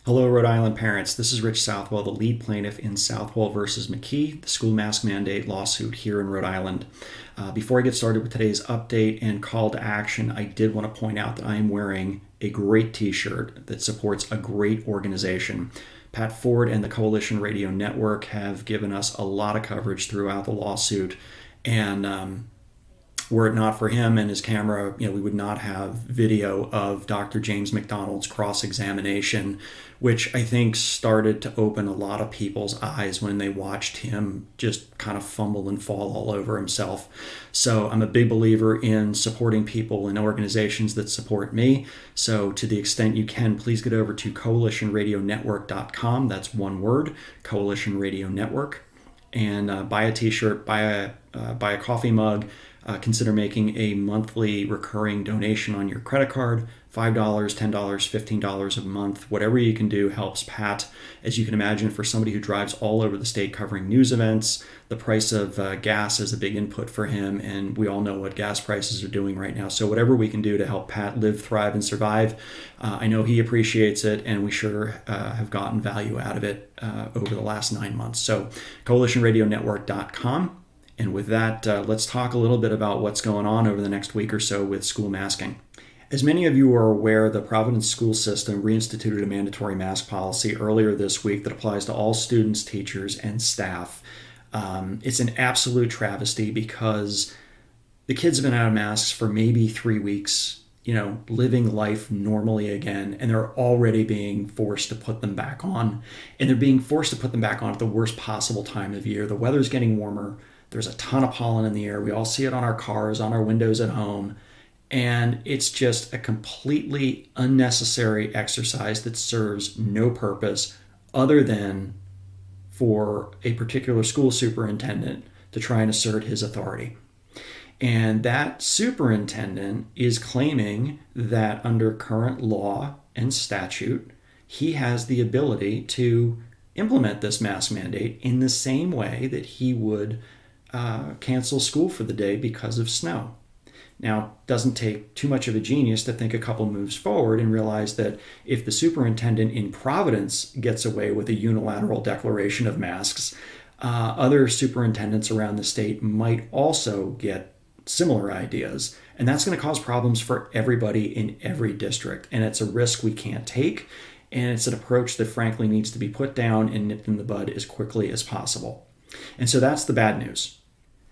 Hello, Rhode Island parents. This is Rich Southwell, the lead plaintiff in Southwell versus McKee, the school mask mandate lawsuit here in Rhode Island. Before I get started with today's update and call to action, I did want to point out that I am wearing a great t-shirt that supports a great organization. Pat Ford and the Coalition Radio Network have given us a lot of coverage throughout the lawsuit, and were it not for him and his camera, we would not have video of Dr. James McDonald's cross-examination, which I think started to open a lot of people's eyes when they watched him just kind of fumble and fall all over himself. So I'm a big believer in supporting people and organizations that support me. So to the extent you can, please get over to coalitionradionetwork.com. That's one word, Coalition Radio Network, and buy a t-shirt, buy a coffee mug. Consider making a monthly recurring donation on your credit card. $5, $10, $15 a month. Whatever you can do helps Pat. As you can imagine, for somebody who drives all over the state covering news events, the price of gas is a big input for him, and we all know what gas prices are doing right now. So whatever we can do to help Pat live, thrive, and survive, I know he appreciates it, and we sure have gotten value out of it over the last 9 months. So coalitionradionetwork.com. And with that, let's talk a little bit about what's going on over the next week or so with school masking. As many of you are aware, the Providence school system reinstituted a mandatory mask policy earlier this week that applies to all students, teachers, and staff. It's an absolute travesty because the kids have been out of masks for maybe 3 weeks, living life normally again, and they're already being forced to put them back on. And they're being forced to put them back on at the worst possible time of year. The weather's getting warmer. There's a ton of pollen in the air. We all see it on our cars, on our windows at home. And it's just a completely unnecessary exercise that serves no purpose other than for a particular school superintendent to try and assert his authority. And that superintendent is claiming that under current law and statute, he has the ability to implement this mask mandate in the same way that he would cancel school for the day because of snow. Now, it doesn't take too much of a genius to think a couple moves forward and realize that if the superintendent in Providence gets away with a unilateral declaration of masks, other superintendents around the state might also get similar ideas. And that's going to cause problems for everybody in every district. And it's a risk we can't take. And it's an approach that frankly needs to be put down and nipped in the bud as quickly as possible. And so that's the bad news.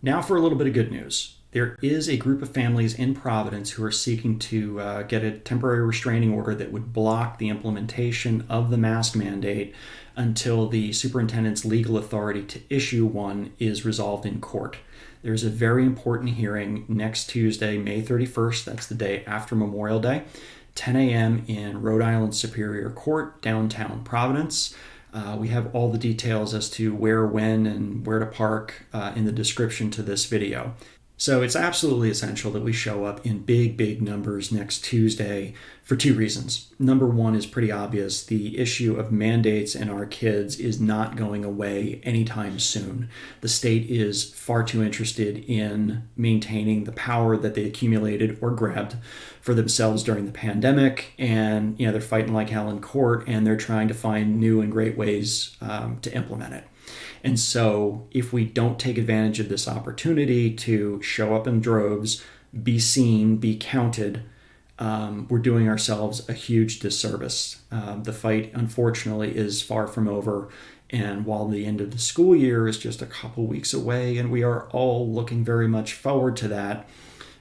Now for a little bit of good news. There is a group of families in Providence who are seeking to get a temporary restraining order that would block the implementation of the mask mandate until the superintendent's legal authority to issue one is resolved in court. There's a very important hearing next Tuesday, May 31st. That's the day after Memorial Day, 10 a.m. in Rhode Island Superior Court, downtown Providence. We have all the details as to where, when, and where to park in the description to this video. So it's absolutely essential that we show up in big numbers next Tuesday for two reasons. Number one is pretty obvious. The issue of mandates and our kids is not going away anytime soon. The state is far too interested in maintaining the power that they accumulated or grabbed for themselves during the pandemic. And, they're fighting like hell in court, and they're trying to find new and great ways to implement it. And so if we don't take advantage of this opportunity to show up in droves, be seen, be counted, we're doing ourselves a huge disservice. The fight, unfortunately, is far from over. And while the end of the school year is just a couple weeks away, and we are all looking very much forward to that,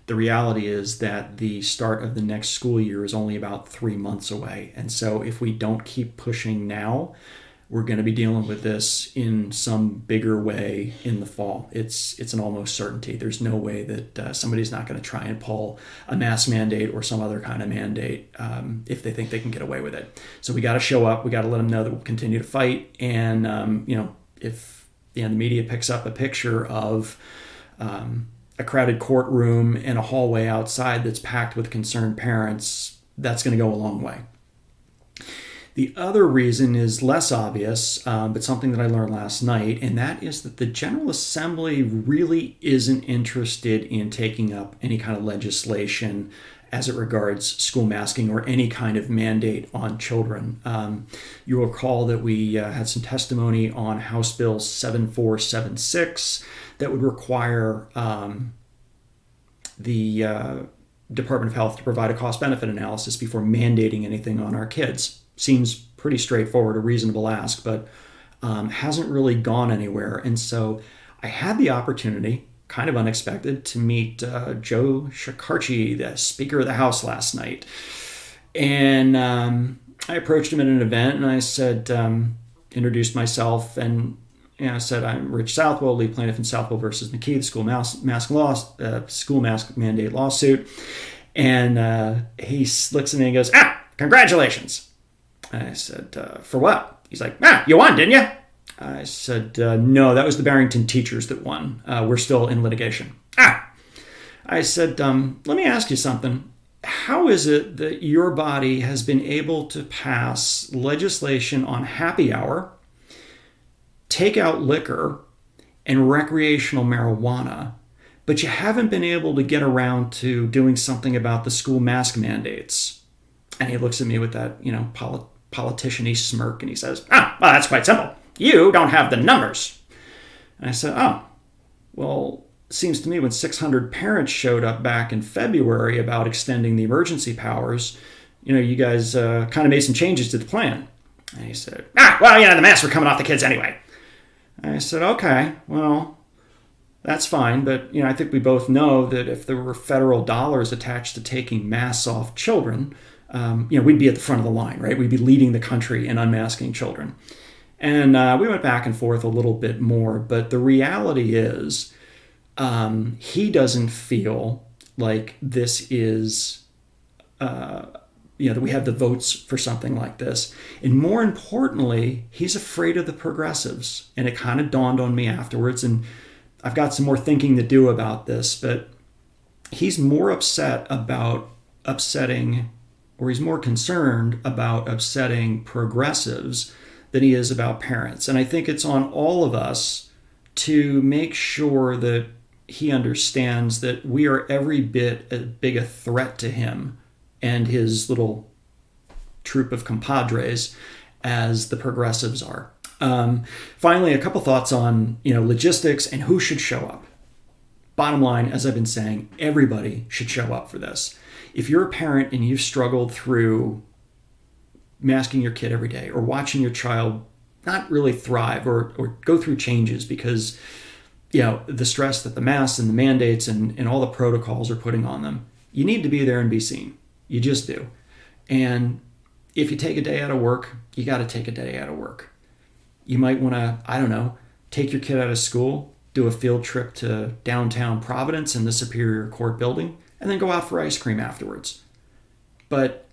the reality is that the start of the next school year is only about 3 months away. And so if we don't keep pushing now, we're going to be dealing with this in some bigger way in the fall. It's an almost certainty. There's no way that somebody's not going to try and pull a mask mandate or some other kind of mandate if they think they can get away with it. So we got to show up. We got to let them know that we'll continue to fight. And, if the media picks up a picture of a crowded courtroom and a hallway outside that's packed with concerned parents, that's going to go a long way. The other reason is less obvious, but something that I learned last night, and that is that the General Assembly really isn't interested in taking up any kind of legislation as it regards school masking or any kind of mandate on children. You'll recall that we had some testimony on House Bill 7476 that would require the Department of Health to provide a cost-benefit analysis before mandating anything on our kids. Seems pretty straightforward, a reasonable ask, but hasn't really gone anywhere. And so I had the opportunity, kind of unexpected, to meet Joe Shekarchi, the Speaker of the House, last night. And I approached him at an event, and I said, introduced myself, and I said, I'm Rich Southwell, lead plaintiff in Southwell versus McKee, the school mask mandate lawsuit. And he looks at me and goes, congratulations. I said, for what? He's like, you won, didn't you? I said, no, that was the Barrington teachers that won. We're still in litigation. I said, let me ask you something. How is it that your body has been able to pass legislation on happy hour, take out liquor, and recreational marijuana, but you haven't been able to get around to doing something about the school mask mandates? And he looks at me with that, politician-y smirk, and he says, well, that's quite simple. You don't have the numbers. And I said, well, it seems to me when 600 parents showed up back in February about extending the emergency powers, you guys kind of made some changes to the plan. And he said, the masks were coming off the kids anyway. I said, okay, well, that's fine. But, I think we both know that if there were federal dollars attached to taking masks off children, we'd be at the front of the line, right? We'd be leading the country in unmasking children. And we went back and forth a little bit more. But the reality is he doesn't feel like this is, that we have the votes for something like this. And more importantly, he's afraid of the progressives. And it kind of dawned on me afterwards. And I've got some more thinking to do about this. But he's more upset about upsetting, or he's more concerned about upsetting progressives than he is about parents. And I think it's on all of us to make sure that he understands that we are every bit as big a threat to him and his little troop of compadres as the progressives are. Finally, a couple thoughts on logistics and who should show up. Bottom line, as I've been saying, everybody should show up for this. If you're a parent and you've struggled through masking your kid every day or watching your child not really thrive or go through changes because, the stress that the masks and the mandates and all the protocols are putting on them, you need to be there and be seen. You just do. And if you take a day out of work, you got to take a day out of work. You might want to, take your kid out of school, do a field trip to downtown Providence in the Superior Court building, and then go out for ice cream afterwards. But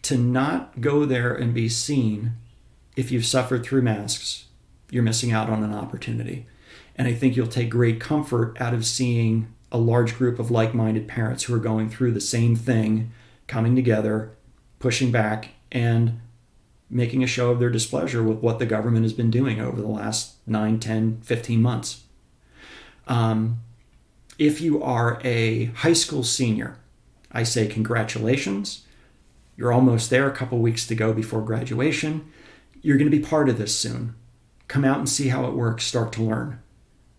to not go there and be seen, if you've suffered through masks, you're missing out on an opportunity. And I think you'll take great comfort out of seeing a large group of like-minded parents who are going through the same thing, coming together, pushing back, and making a show of their displeasure with what the government has been doing over the last 9, 10, 15 months. If you are a high school senior, I say congratulations. You're almost there, a couple weeks to go before graduation. You're going to be part of this soon. Come out and see how it works. Start to learn.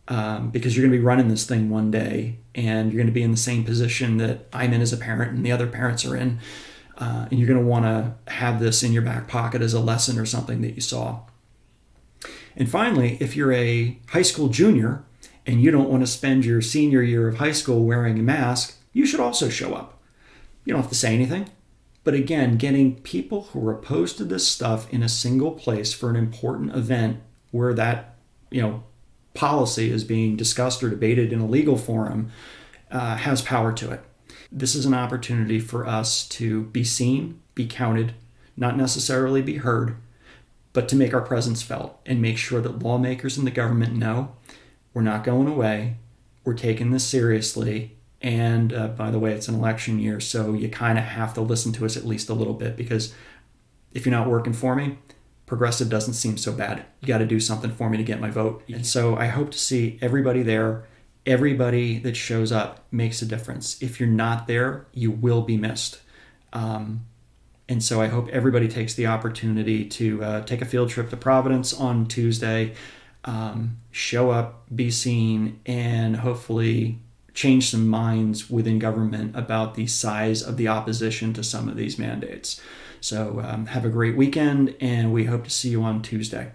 Because you're going to be running this thing one day, and you're going to be in the same position that I'm in as a parent and the other parents are in. And you're going to want to have this in your back pocket as a lesson or something that you saw. And finally, if you're a high school junior and you don't want to spend your senior year of high school wearing a mask, you should also show up. You don't have to say anything. But again, getting people who are opposed to this stuff in a single place for an important event where that, policy is being discussed or debated in a legal forum has power to it. This is an opportunity for us to be seen, be counted, not necessarily be heard, but to make our presence felt and make sure that lawmakers and the government know we're not going away, we're taking this seriously, and by the way, it's an election year, so you kind of have to listen to us at least a little bit, because if you're not working for me, progressive doesn't seem so bad. You got to do something for me to get my vote. And so I hope to see everybody there everybody that shows up makes a difference. If you're not there, you will be missed. And so I hope everybody takes the opportunity to take a field trip to Providence on Tuesday, show up, be seen, and hopefully change some minds within government about the size of the opposition to some of these mandates. So have a great weekend, and we hope to see you on Tuesday.